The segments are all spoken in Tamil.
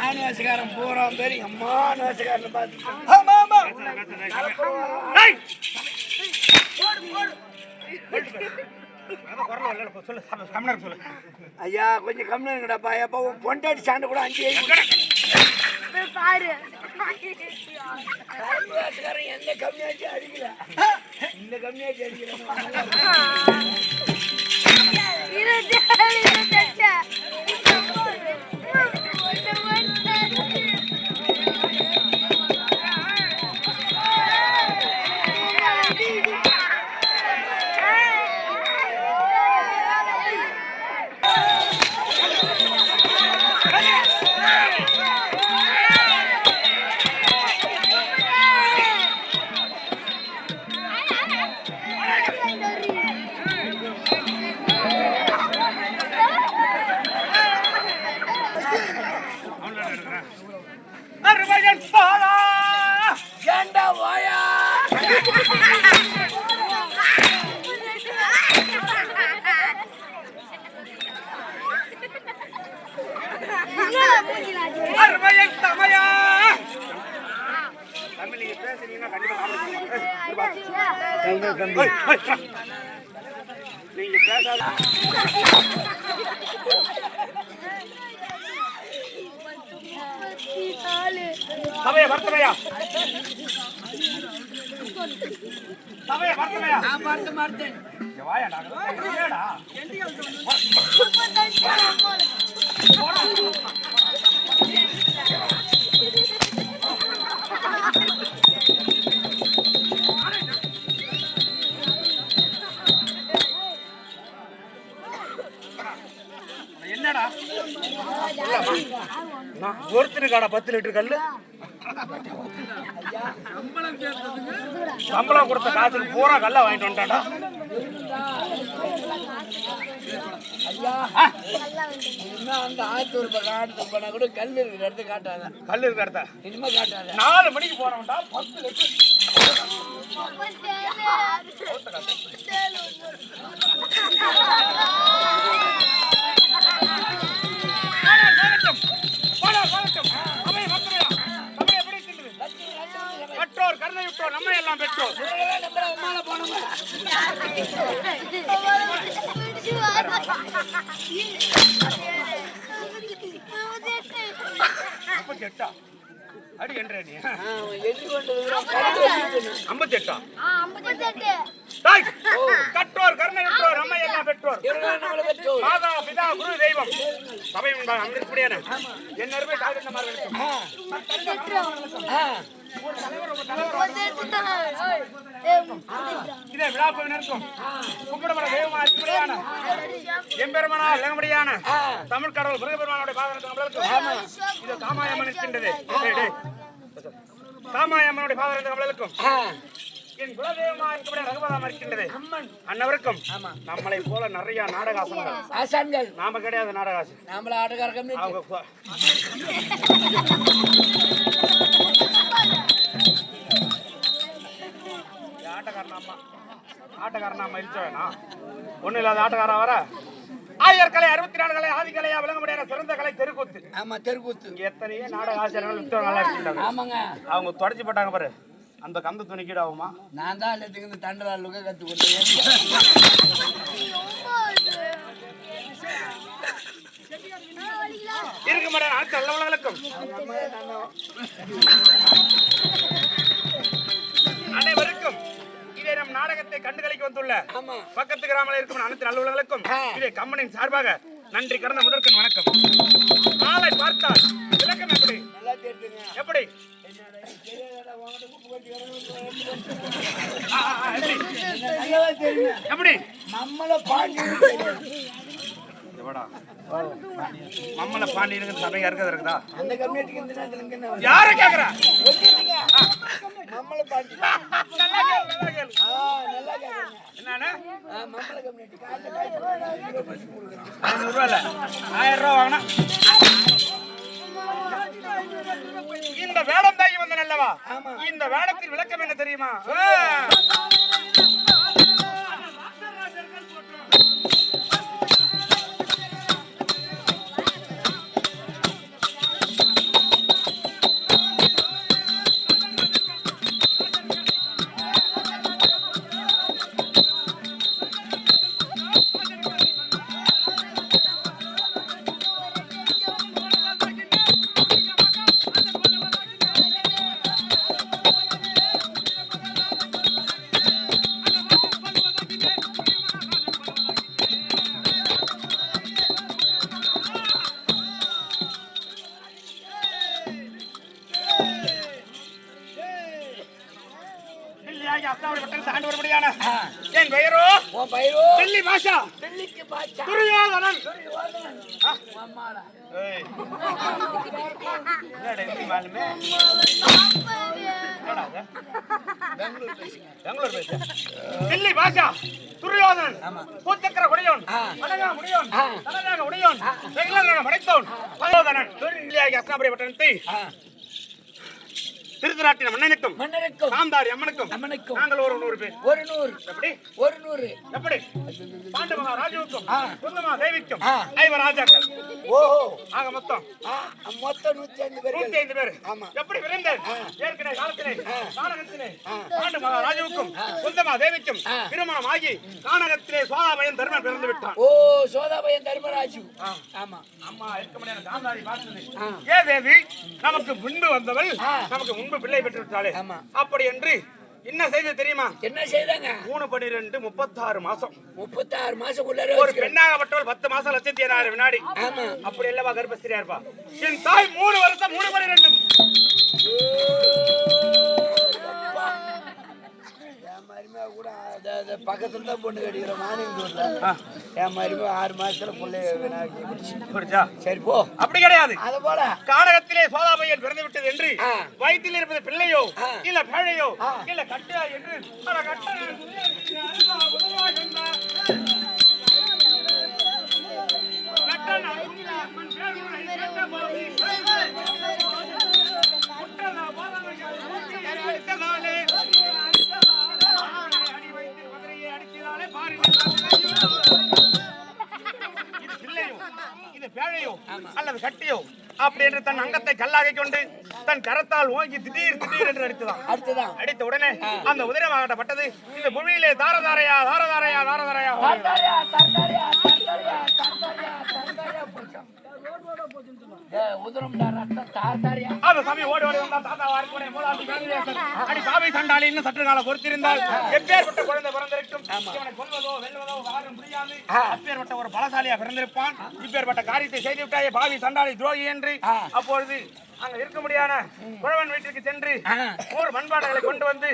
ஆனவாசிக்காரன் பூராம் பேர் அம்மா ஆனவாசிக்காரன் பார்த்து ஐயா கொஞ்சம் கம்மிடா எப்ப பொண்டாட்டி சாண்டு கூட 5 பாரு எந்த கம்மியாச்சு அடிக்கல இந்த கம்மியாச்சு அடிக்கல அருமையன் பாலா ஏண்டா வாயா அருமையன் தமையா தமிழ் நீங்க பேசுறீங்கன்னா கண்டிப்பா நீங்க பேசாத சபைய வர்த்தமையா சபைய வர்த்தமையா நான் பார்த்து மாட்டேன் வாயாடா ஏடா என்னடா ஒருத்தனுக்காடா 10 லிட்டர் கல்லு சம்பளம் கொடுத்த காசுக்கு பூரா கல்ல வாங்கிட்டு வந்துட்டாடா அந்த ஆத்தூர் காட்டுக்கு போனா கூட கல் இருக்கிற இடத்த காட்டாத கல் இருக்கிற இடத்த இனிமே காட்டாத 4 மணிக்கு போனவன்டா 10 லிட்டர் பெற்றோர் கருணையுற்றோர் நம்ம எல்லாம் பெற்றோர் அடி என்ற நீ 58 கற்றோர் கருணையுற்றோர் நம்ம எல்லாம் பெற்றோர் மாதா பிதா குரு தெய்வம் சபை அமிர்தப்படியான என் அருமை தாழ்ந்தமார்கள் இதே விழாப்பவினருக்கும் கும்பிடப்பட தெய்வமா இருப்படியான எம்பெருமானா விளங்கும்படியான தமிழ் கடவுள் முருகப்பெருமானுடைய பாதரத்துக்கும் இது காமாயம்மன் இருக்கின்றது காமாயம்மனுடைய பாதரத்துக்கும் நம்மளுக்கும் என் குலதெய்வமா இருக்கக்கூடிய ரகுபதாமா இருக்கின்றது அன்னவருக்கும் நம்மளை போல நிறைய நாடகாசங்கள் நாம கிடையாது நாடகாசு நாமள ஆட்டக்காரகம் ஆட்டக்காரனா இழுச்சவேனா ஒண்ணு இல்லாத ஆட்டக்காரா வர ஆயர்கலை 64 கலை ஆதிகலையா விளங்க முடியாத சிறந்த கலை தெருக்கூத்து ஆமா தெருக்கூத்து இங்க எத்தனையோ நாடக ஆசிரியர்கள் விட்டோம் நல்லா இருக்காங்க ஆமாங்க அவங்க தொடச்சி போட்டாங்க பாரு அந்த கந்த துணிக்கீடு ஆகுமா நான் தான் எல்லாத்துக்கு இந்த தண்டராளுங்க கத்து கொடுத்தேன் இருக்கு மேடம் அனைத்து நல்லவர்களுக்கும் அனைவருக்கும் இதே நம் நாடகத்தை கண்டுகளிக்க வந்துள்ள பக்கத்து கிராமத்தில் இருக்கும் அனைத்து நல்லவர்களுக்கும் இதே கம்பெனியின் சார்பாக நன்றி கடந்த முதற்கண் வணக்கம். நாளை பார்த்தால் விளக்கம் எப்படி எப்படி எப்படி மம்மள பாண்டி இருக்கு சபையா இருக்கிறது இருக்குதா அந்த கம்யூனிட்டிக்கு யார கேக்குறா மம்மள பாண்டி நல்லா கேளு என்னன்னா மம்மள கம்யூனிட்டி 500 ரூபாய் இல்ல 1000 ரூபாய் வாங்கினா இந்த வேடம் தாங்கி வந்த நல்லவா இந்த வேடத்தின் விளக்கம் என்ன தெரியுமா என் பெயரோ டெல்லி பாஷா துரியோதனன் பெங்களூர் பேச தில்லி பாஷா துரியோதனன் பூச்சக்கர உடையோன் அனகா முடியோன் தனராக உடையோன் வெங்கலராக மடைத்தோன் பகோதனன் தில்லியாகி அஸ்னாபுரி பட்டணத்தை திருத்தராட்டின மன்னனுக்கும் சாந்தாரி அம்மனுக்கும் நாங்கள் ஒரு 100 பேர். ஒரு 100 எப்படி 100 எப்படி பாண்டு மகாராஜுவுக்கும் குந்தமா தேவிக்கும் 5 ராஜாக்கள். ஓஹோ ஆக மொத்தம் 105 பேர். 105 பேர். ஆமா. எப்படி விரைந்தேன் ஏற்கனவே காலத்திலே கானகத்திலே பாண்டு மகாராஜுவுக்கும் குந்தமா தேவிக்கும் திருமணம் ஆகி கானகத்திலே சோதாபயன் தர்மன் பிறந்து விட்டான். ஓ சோதாபயன் தர்மராஜு. ஆமா அம்மா இருக்க முடியாத காந்தாரி பார்த்தது ஏ தேவி நமக்கு முன்பு வந்தவள் நமக்கு முன்பு பிள்ளை பெற்று விட்டாளே அப்படி என்று என்ன செய்து தெரியுமா? என்ன செய்தாங்க? 3 12 36 மாசம் 36 மாசக்குள்ள ஒரு பெண்ணாகப்பட்டவள் 10 மாசம் 1,80,000 வினாடி. அப்படி இல்லவா கர்ப்பஸ்திரியா இருப்பா? என் தாய் 3 வருஷம் 3 12 கூட பக்கத்துல தான் பொண்ணு கட்டிக்கிற மானியூர்ல என் மாதிரி 6 மாசத்துல பிள்ளையா. சரி போ. அப்படி கிடையாது. அது போல கானகத்திலே சோதாபையன் பிறந்து விட்டது என்று வயிற்றில் இருப்பது பிள்ளையோ இல்ல பேழையோ இல்ல கட்டியா என்று அல்லது கட்டியோ அப்படி என்று தன் அங்கத்தை கல்லாகி கொண்டு தன் கரத்தால் ஓங்கி திடீர் திடீர் என்று அடித்ததான். அடித்த உடனே அந்த உதிரமாகப்பட்டது இந்த பூமியிலே தாரதாரையா தாரதாரையா தாரதாரையா அது சமயம் ஓடி ஓடி வந்தால் தாத்தா வாரி அடி பாவை சண்டாளி இன்னும் சற்று காலம் பொறுத்திருந்தால் எப்பேற்பட்ட குழந்தை பிறந்திருக்கும் இவனை கொல்வதோ வெல்வதோ யாரும் முடியாது. அப்பேற்பட்ட ஒரு பலசாலியா பிறந்திருப்பான். இப்பேற்பட்ட காரியத்தை செய்து விட்டாயே பாவி சண்டாளி துரோகி என்று. அப்பொழுது அங்க இருக்க முடியாத குழவன் வீட்டிற்கு சென்று 100 மண்பானைகளை கொண்டு வந்து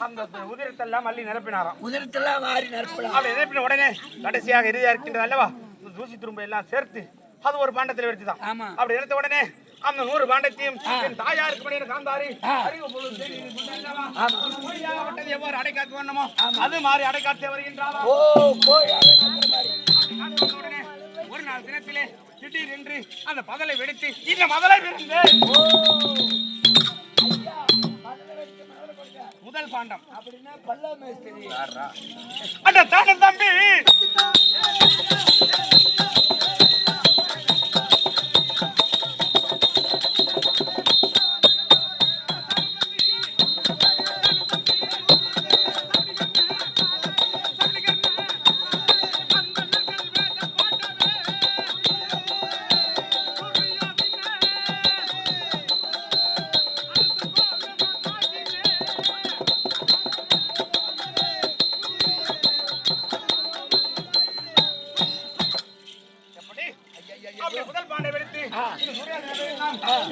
அந்த உதிரத்தெல்லாம் அள்ளி நிரப்பினாராம். உதிரத்தெல்லாம் வாரி நிரப்பினார். அப்படி நிரப்பின உடனே கடைசியாக இறுதியா இருக்கின்றது அல்லவா தூசி துரும்பு எல்லாம் சேர்த்து அது ஒரு பாண்டத்தில் எடுத்துதான். அப்படி எடுத்த உடனே அந்த 100 பாண்டத்தையும் என் தாயாருக்கு மணியான காந்தாரி எவ்வாறு அடைக்காத்து வேணுமோ அது மாதிரி அடைக்காத்து வருகின்றாரா. ஒரு நாள் தினத்திலே திடீர் என்று அந்த பதலை வெடித்து இந்த மதலை விருந்து முதல் பாண்டம் அப்படின்னா பல்ல மேஸ்திரி அட தான தம்பி முதல் பாண்டை வெடித்து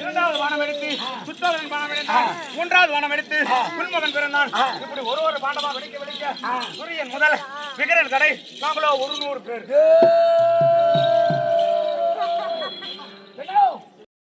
இரண்டாவது பானம் எடுத்து சுத்தோதரன் பானம் எடுத்தான். 3வது பானம் எடுத்து குல்மகன் பிறந்தான். இப்படி ஒரு பாண்டமா வெடிக்க வெடிக்க சூரியன் முதல் விகரன் கடை நாங்களோ 100 பேர்